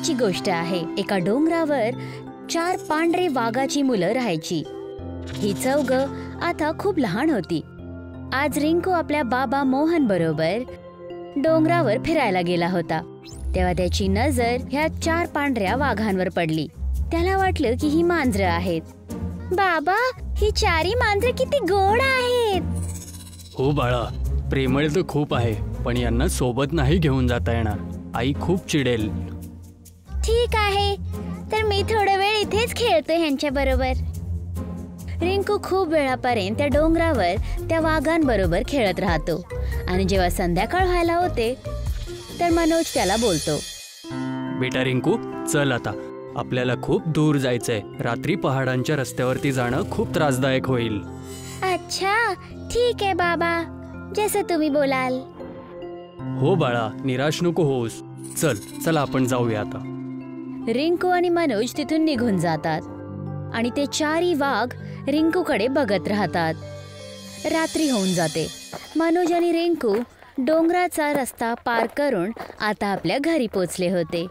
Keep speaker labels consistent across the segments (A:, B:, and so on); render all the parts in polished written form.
A: पूर्वीची गोष्ट आहे। एका डोंगरावर 4 पांढरे वाघाची मुलं राहायची। ही चौघ आता खूप लहान होती। आज रिंकू आपल्या बाबा मोहन बरोबर डोंगरावर फिरायला गेला होता। तेव्हा त्याची नजर ह्या 4 पांढऱ्या वाघांवर पडली। त्याला वाटलं की ही मांजरं आहेत। बाबा, ही 4 मांजरं किती गोड आहेत।
B: हो बाळा, प्रेमळ तर खूप आहे, पण यांना सोबत नाही घेऊन जाता येणार। आई खूप चिडेल।
A: ठीक आहे, तर मी थोडा वेळ इथेच खेळतो ह्यांच्या बरोबर। रिंकू खूप वेळापर्यंत त्या डोंगरावर त्या वाघांबरोबर खेळत राहतो आणि जेव्हा संध्याकाळ व्हायला होते तर मनोज त्याला बोलतो,
B: बेटा रिंकू, चल आता, आपल्याला खूप दूर जायचंय। रात्री पहाडांच्या रस्त्यावरती जाणं खूप त्रासदायक होईल।
A: अच्छा, ठीक आहे बाबा, जसं तुम्ही बोलाल।
B: हो बाळा, निराश नको होऊस। चल चला आपण जाऊया आता।
A: रिंकू आणि मनोज तिथून निघून जातात आणि ते 4 वाघ रिंकूकडे बघत राहतात। रात्री होऊन जाते। मनोज आणि रिंकू डोंगराचा रस्ता पार करून आता आपल्या घरी पोचले होते।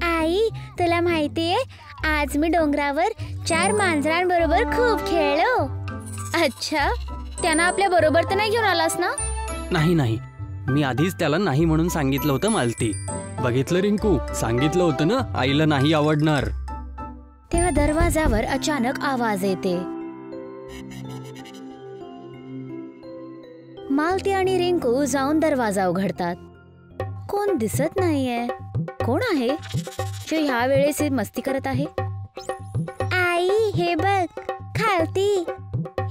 A: आई, तुला माहितीये, आज मी डोंगरावर 4 मांजरांबरोबर खूप खेळलो। अच्छा, त्यांना आपल्या बरोबर तर नाही घेऊन आलास ना?
B: नाही नाही, मी आधीच त्याला नाही म्हणून सांगितलं होतं मालती। बघितलं रिंकू, सांगितलं होतं ना आईला नाही आवडणार।
A: तेव्हा दरवाजावर अचानक आवाज येते। मालती आणि रिंकू जाऊन दरवाजा उघडतात। कोण दिसत नाहीये। कोण आहे जो ह्या वेळेस मस्ती करत आहे? आई, हे बघ, खालती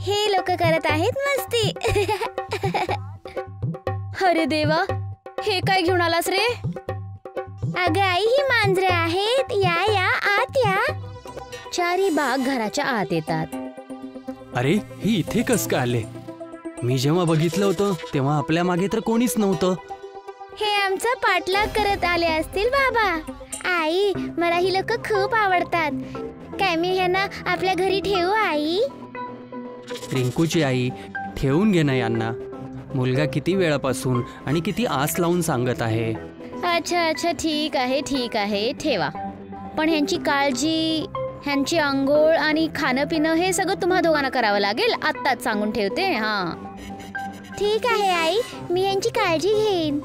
A: हे लोक करत आहेत मस्ती। अरे देवा, हे काय घेऊन आलास रे? अगं आई, ही मांजरे आहेत, या या आत या। 4 वाघ घराच्या आत येतात।
B: अरे, ही इथे कस काय आले? मी जेव्हा बघितलं होतं तेव्हा आपल्या मागे तर कोणीच नव्हतं।
A: हे आमचा पाठलाग करत आले असतील बाबा। आई, मला ही लोक खूप आवडतात। काय मी ह्यांना आपल्या घरी ठेवू आई?
B: रिंकूची आई, ठेवून घे ना यांना। मुलगा किती वेळापासून आणि किती आस लावून सांगत आहे।
A: अच्छा अच्छा, ठीक आहे, ठेवा। पण ह्यांची काळजी, ह्यांची अंघोळ आणि खाणं पिणं हे सगळं तुम्हा दोघांना करावं लागेल। आत्ताच सांगून ठेवते। ठीक आहे आई, मी यांची काळजी घेईन।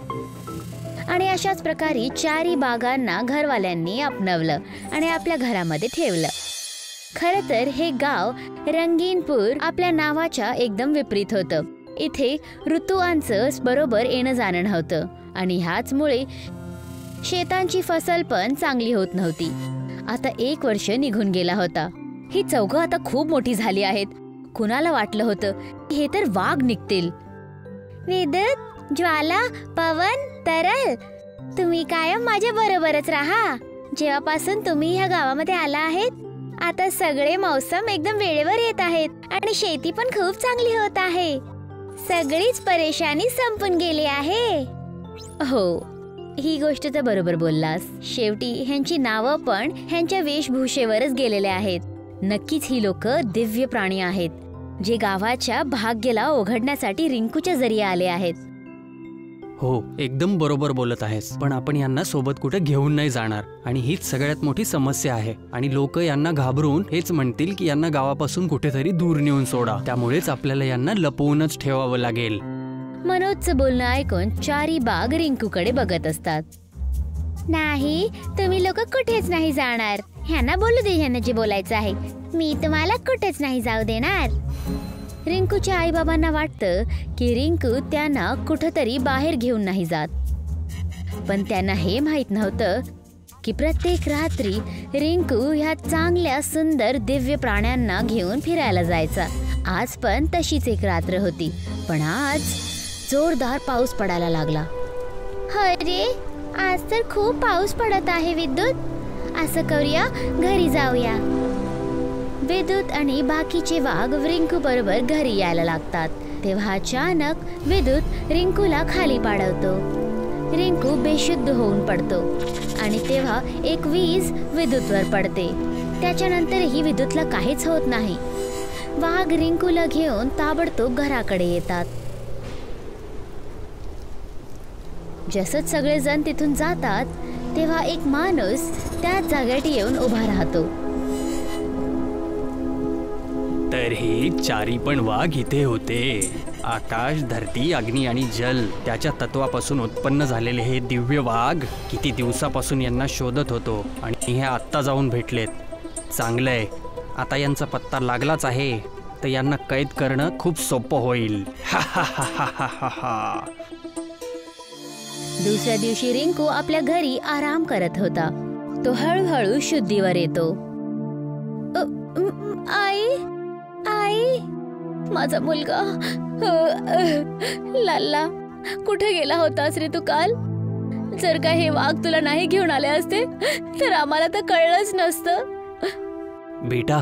A: आणि अशाच प्रकारे 4 बागांना घरवाल्यांनी अपनवलं आणि आपल्या घरामध्ये ठेवलं। खरं तर हे गाव रंगीनपूर आपल्या नावाच्या एकदम विपरीत होतं। इथे ऋतूंचं बरोबर येणं जाणं नव्हतं आणि ह्याचमुळे शेतांची फसल पण चांगली होत नव्हती। आता 1 वर्ष निघून गेला होता। ही चौघं आता खूप मोठी झाली आहेत। कुणाला वाटलं होतं हे तर वाघ निघतील? विद्युत, ज्वाला, पवन, तरल, तुम्ही कायम माझ्या बरोबरच राहा। जेव्हापासून तुम्ही ह्या गावामध्ये आला आहेत, आता सगळे मौसम एकदम वेळेवर येत आहेत आणि शेती पण खूप चांगली होत आहे। सगळीच परेशानी संपून गेली आहे। हो, ही गोष्ट तर बरोबर बोललास। शेवटी ह्यांची नावं पण ह्यांच्या वेशभूषेवरच गेलेले आहेत। नक्कीच ही लोक दिव्य प्राणी आहेत, जे गावाच्या भाग्याला ओघडण्यासाठी रिंकूच्या जरिये आले आहेत।
B: हो, एकदम बरोबर बोलत आहेस। पण आपण यांना सोबत कुठे घेऊन नाही जाणार आणि हीच सगळ्यात मोठी समस्या आहे। आणि लोक यांना घाबरून हेच म्हणतील की यांना गावापासून कुठेतरी दूर नेऊन सोडा। त्यामुळेच आपल्याला यांना लपवूनच ठेवावं लागेल।
A: मनोजचं बोलणं ऐकून 4 बाग रिंकूकडे बघत असतात। नाही, तुम्ही लोक कुठेच नाही जाणार। ह्यांना बोलू दे, ह्यांना जे बोलायचं आहे। मी तुम्हाला कुठेच नाही जाऊ देणार। रिंकूच्या आई बाबांना वाटतं की रिंकू त्यांना कुठंतरी बाहेर घेऊन नाही जात, पण त्यांना हे माहित नव्हतं की प्रत्येक रात्री रिंकू ह्या चांगल्या सुंदर दिव्य प्राण्यांना घेऊन फिरायला जायचा। आज पण तशीच एक रात्र होती, पण आज जोरदार पाऊस पडायला लागला। अरे, आज तर खूप पाऊस पडत आहे विद्युत। असं करूया, घरी जाऊया। विद्युत आणि बाकीचे वाघ रिंकू बरोबर घरी यायला लागतात। तेव्हा अचानक विद्युत रिंकूला खाली पाडवतो। रिंकू बेशुद्ध होऊन पडतो आणि तेव्हा एक वीज विद्युतवर पडते। त्याच्यानंतरही विद्युतला काहीच होत नाही। वाघ रिंकूला घेऊन ताबडतोब घराकडे येतात। जसंच सगळेजण तिथून जातात तेव्हा एक माणूस त्याच जागेत येऊन उभा राहतो.
B: तर हे चारी पण वाघ इथे होते. आकाश, धरती, अग्नी आणि जल त्याच्या तत्वापासून उत्पन्न झालेले हे दिव्य वाघ किती दिवसापासून यांना शोधत होतो आणि हे आत्ता जाऊन भेटलेत. चांगलंय, आता यांचा पत्ता लागलाच आहे तर यांना कैद करणं खूप सोपं होईल.
A: दुसऱ्या दिवशी रिंकू आपल्या घरी आराम करत होता. तो हळूहळू शुद्धीवर येतो. आई, आई, माझा मुलगा. लाला, कुठे गेला होतास रे तू काल? जर का हे वाघ तुला नाही घेऊन आले असते तर आम्हाला तर कळलंच नसतं.
B: बेटा,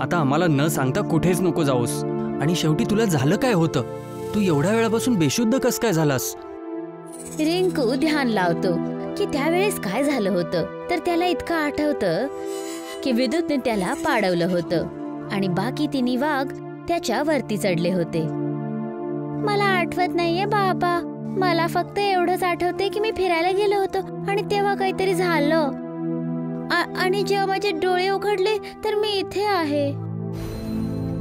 B: आता आम्हाला न सांगता कुठेच नको जाऊस. आणि शेवटी तुला झालं काय होतं? तू एवढ्या वेळापासून बेशुद्ध कस काय झालास?
A: रिंकू ध्यान लावतो की त्यावेळेस काय झालं होतं. तर त्याला इतकं आठवतं की विद्युतने त्याला पाडवलं होतं आणि बाकी तिन्ही वाघ त्याच्या वरती चढले होते. मला आठवत नाहीये बाबा. मला फक्त एवढंच आठवते की मी फिरायला गेलो होतो आणि तेव्हा काहीतरी झालं आणि जेव्हा माझे डोळे उघडले तर मी इथे आहे.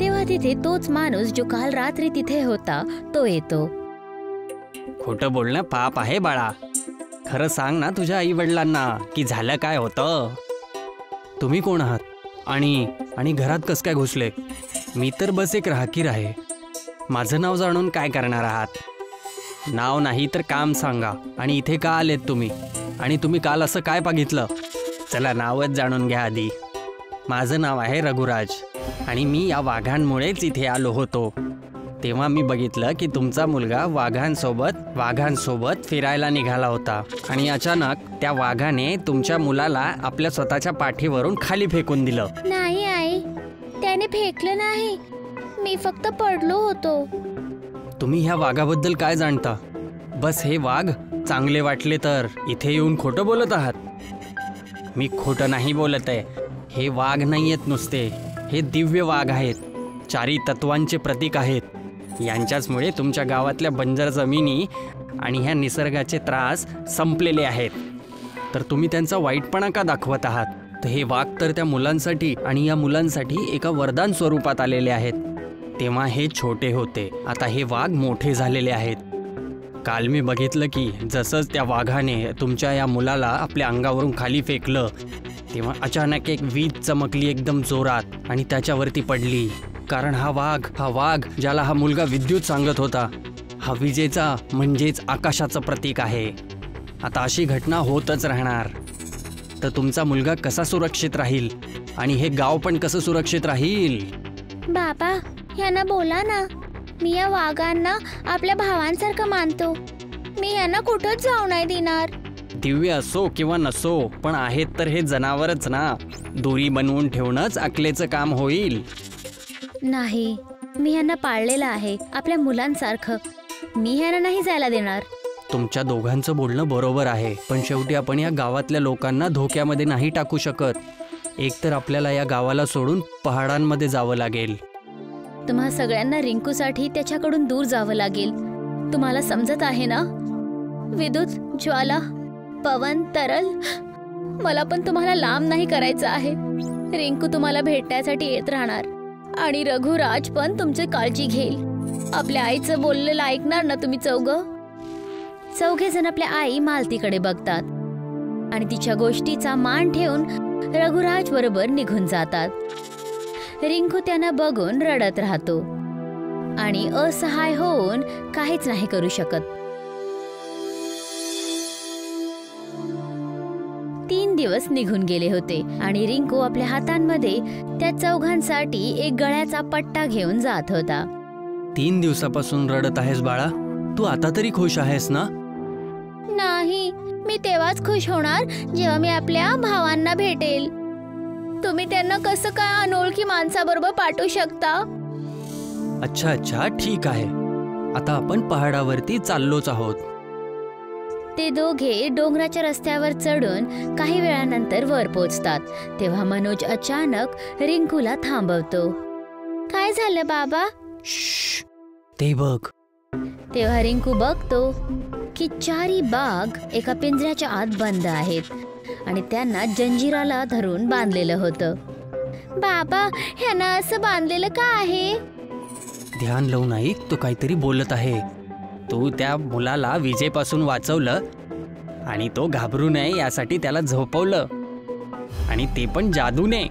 A: तेव्हा तिथे तोच माणूस जो काल रात्री तिथे होता तो येतो.
B: खोटं बोलणं पाप आहे बाळा. खरं सांग ना तुझ्या आई वडिलांना की झालं काय होतं. तुम्ही कोण आहात आणि घरात कस काय घुसले? मी तर बस एक राहकीर आहे. माझं नाव जाणून काय करणार आहात? नाव नाही तर काम सांगा. आणि इथे का आलेत तुम्ही? आणि तुम्ही काल असं काय बघितलं? चला नावच जाणून घ्या आधी. माझं नाव आहे रघुराज आणि मी या वाघांमुळेच इथे आलो होतो. तेव्हा मी बघितलं की तुमचा मुलगा वाघांसोबत फिरायला निघाला होता आणि अचानक त्या वाघाने तुमच्या मुलाला आपल्या स्वतःच्या पाठीवरून खाली फेकून दिलं.
A: नाही आई, त्याने फेकलं नाही. मी फक्त पडलो होतो.
B: तुम्ही ह्या वाघाबद्दल काय जाणता? बस हे वाघ चांगले वाटले तर इथे येऊन खोटं बोलत आहात. मी खोटं नाही बोलत आहे. हे वाघ नाही आहेत नुसते, हे दिव्य वाघ आहेत. चारी तत्वांचे प्रतीक आहेत. यांच्याचमुळे तुमच्या गावातल्या बंजर जमिनी आणि ह्या निसर्गाचे त्रास संपलेले आहेत. तर तुम्ही त्यांचा वाईटपणा का दाखवत आहात? तर हे वाघ तर त्या मुलांसाठी आणि या मुलांसाठी एका वरदान स्वरूपात आलेले आहेत. तेव्हा हे छोटे होते, आता हे वाघ मोठे झालेले आहेत. काल मी बघितलं की जसंच त्या वाघाने तुमच्या या मुलाला आपल्या अंगावरून खाली फेकलं तेव्हा अचानक एक वीज चमकली एकदम जोरात आणि त्याच्यावरती पडली. कारण हा वाघ ज्याला हा मुलगा विद्युत सांगत होता, हा विजेचा म्हणजेच आकाशाचं प्रतीक आहे. आता अशी घटना होतच राहणार. तर तुमचा मुलगा कसा सुरक्षित राहील आणि हे गाव पण कसं सुरक्षित राहील?
A: बाबा, यांना बोला ना. मी या वाघांना आपल्या भावांसारखं मानतो. मी यांना कुठंच जाऊ नाही देणार.
B: दिव्य असो किंवा नसो, पण आहेत तर हे जनावरच ना. दोरी बनवून ठेवणंच अकलेचं काम होईल.
A: नाही, मी यांना पाळलेलं आहे आपल्या मुलांसारखं. मी यांना नाही जायला देणार.
B: तुमच्या दोघांचं बोलणं बरोबर आहे, पण शेवटी आपण या गावातल्या लोकांना धोक्यामध्ये नाही टाकू शकत. एकतर आपल्याला या गावाला सोडून पहाडांमध्ये जावं लागेल.
A: तुम्हा सगळ्यांना रिंकूसाठी त्याच्याकडून दूर जावं लागेल. तुम्हाला समजत आहे ना? विद्युत, ज्वाला, पवन, तरल, मला पण तुम्हाला लांब नाही करायचं आहे. रिंकू तुम्हाला भेटण्यासाठी येत राहणार आणि रघुराज पण तुमची काळजी घेईल. आपल्या आईचं बोललेलं ऐकणार ना तुम्ही चौघे जण आपल्या आई मालतीकडे बघतात आणि तिच्या गोष्टीचा मान ठेवून रघुराज बरोबर निघून जातात. रिंकू त्यांना बघून रडत राहतो आणि असहाय होऊन काहीच नाही करू शकत. 3 दिवस निघून गेले होते आणि रिंकू आपल्या हातांमध्ये त्या चौघांसाठी एक गळ्याचा पट्टा घेऊन जात होता.
B: 3 दिवसापासून रडत आहेस बाळा? तू आता तरी खुश आहेस ना?
A: नाही, मी तेव्हाच खुश होणार जेव्हा मी आपल्या भावांना भेटेल. तुम्ही त्यांना कसं काय अनोळखी माणसाबरोबर पाठवू शकता?
B: अच्छा, ठीक आहे. आता आपण पहाडावरती चाललोच आहोत.
A: ते दोघे डोंगराच्या रस्त्यावर चढून काही वेळानंतर वर पोचतात. तेव्हा मनोज अचानक रिंकूला थांबवतो. काय झालं बाबा?
B: ते बघ.
A: तेव्हा रिंकू बघतो की चारही बाघ एका पिंजऱ्याच्या आत बंद आहेत आणि त्यांना जंजिराला धरून बांधलेलं होतं. बाबा, ह्यांना असं बांधलेलं का आहे?
B: ध्यान लावून ऐक, तो काहीतरी बोलत आहे. तू त्या मुलाला विजेपासून वाचवलं आणि तो घाबरू नये यासाठी त्याला झोपवलं, आणि ते पण जादूने.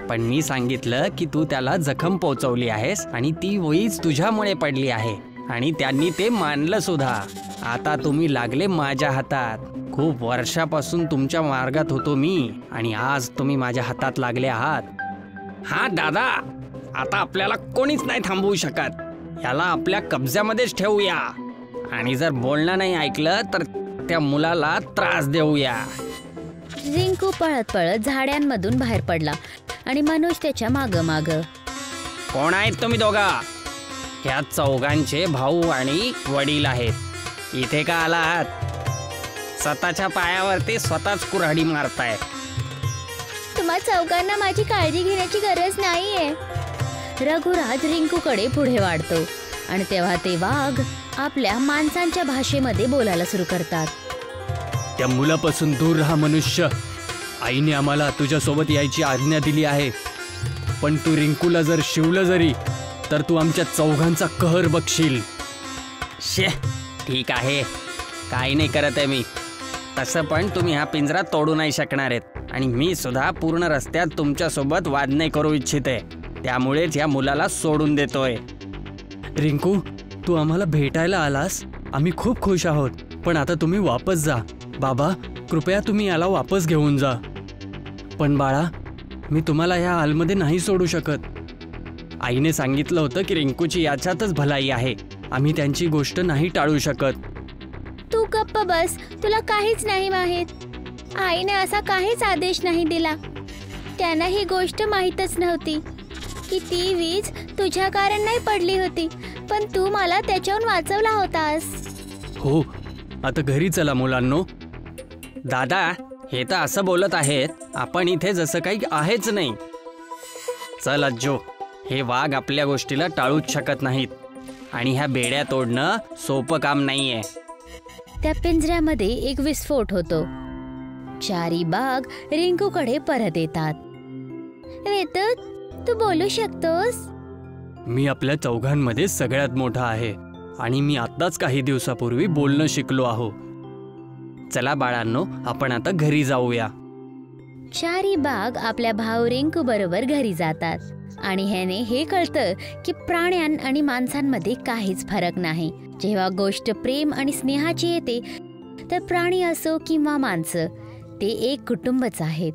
B: पण मी सांगितलं की तू त्याला जखम पोचवली आहेस आणि ती वीज तुझ्यामुळे पडली आहे, आणि त्यांनी ते मानलं सुद्धा. आता तुम्ही लागले माझ्या हातात. खूप वर्षापासून तुमच्या मार्गात होतो मी, आणि आज तुम्ही माझ्या हातात लागले आहात. हा दादा, आता आपल्याला कोणीच नाही थांबवू शकत. याला आपल्या कब्ज्यामध्येच ठेवूया, आणि जर बोलणं नाही ऐकलं तर त्या मुलाला त्रास देऊया.
A: रिंकू पळत पळत झाड्यांमधून बाहेर पडला आणि मनोज त्याच्या माग माग.
B: कोण आहेत तुम्ही दोघा? ह्या चौघांचे भाऊ आणि वडील आहेत. इथे का आलात? स्वतःच्या पायावरती स्वतःच कुऱ्हाडी मारताय.
A: तुम्हा चौघांना माझी काळजी घेण्याची गरज नाहीये. रघुराज रिंकूकडे पुढे वाढतो आणि तेव्हा ते वाघ आपल्या माणसांच्या भाषेमध्ये बोलायला सुरू करतात.
B: त्या मुलापासून दूर राहा मनुष्य. आईने आम्हाला तुझ्यासोबत यायची आज्ञा दिली आहे, पण तू रिंकूला जर शिवलं जरी तर तू आमच्या चौघांचा कहर बघशील. शे, ठीक आहे, काही नाही करत आहे मी. तसं पण तुम्ही हा पिंजरा तोडू नाही शकणार आहेत, आणि मी सुद्धा पूर्ण रस्त्यात तुमच्यासोबत वाद नाही करू इच्छिते. त्यामुळेच या मुलाला सोडून देतोय. रिंकू, तू आम्हाला भेटायला आलास, आम्ही खूप खुश आहोत. पण आता तुम्ही वापस जा. बाबा, कृपया तुम्ही याला वापस घेऊन जा. पण बाळा, मी तुम्हाला ह्या हालमध्ये नाही सोडू शकत. आईने सांगितलं होतं की रिंकूची याच्यातच भलाई आहे. आम्ही त्यांची गोष्ट नाही टाळू शकत.
A: तू गप्प बस, तुला काहीच नाही माहित. आईने असा काहीच आदेश नाही दिला. त्यांना ही गोष्ट माहीतच नव्हती की ती वीज तुझ्या कारण नाही पडली होती, पण तू मला त्याच्याहून वाचवला होतास.
B: हो, आता घरी चला मुलांनो. दादा, हे तर असं बोलत आहेत आपण इथे जसं काही आहेच नाही. चल अज्जो, हे वाघ आपल्या गोष्टीला टाळूच शकत नाहीत, आणि ह्या बेड्या तोडणं सोपं काम नाहीये.
A: त्या पिंजऱ्यामध्ये एक विस्फोट होतो. चारी बाघ रिंकूकडे परत येतात. वेतू, तू बोलू शकतोस?
B: मी आपल्या चौघांमध्ये सगळ्यात मोठा आहे, आणि मी आत्ताच काही दिवसापूर्वी बोलणं शिकलो आहो. चला बाळांनो, आपण आता घरी जाऊया.
A: चारी बाघ आपल्या भाऊ रिंकू बरोबर घरी जातात, आणि ह्याने हे कळतं की प्राण्यां आणि माणसांमध्ये काहीच फरक नाही. जेव्हा गोष्ट प्रेम आणि स्नेहाची येते तर प्राणी असो किंवा माणसं, ते एक कुटुंबच आहेत.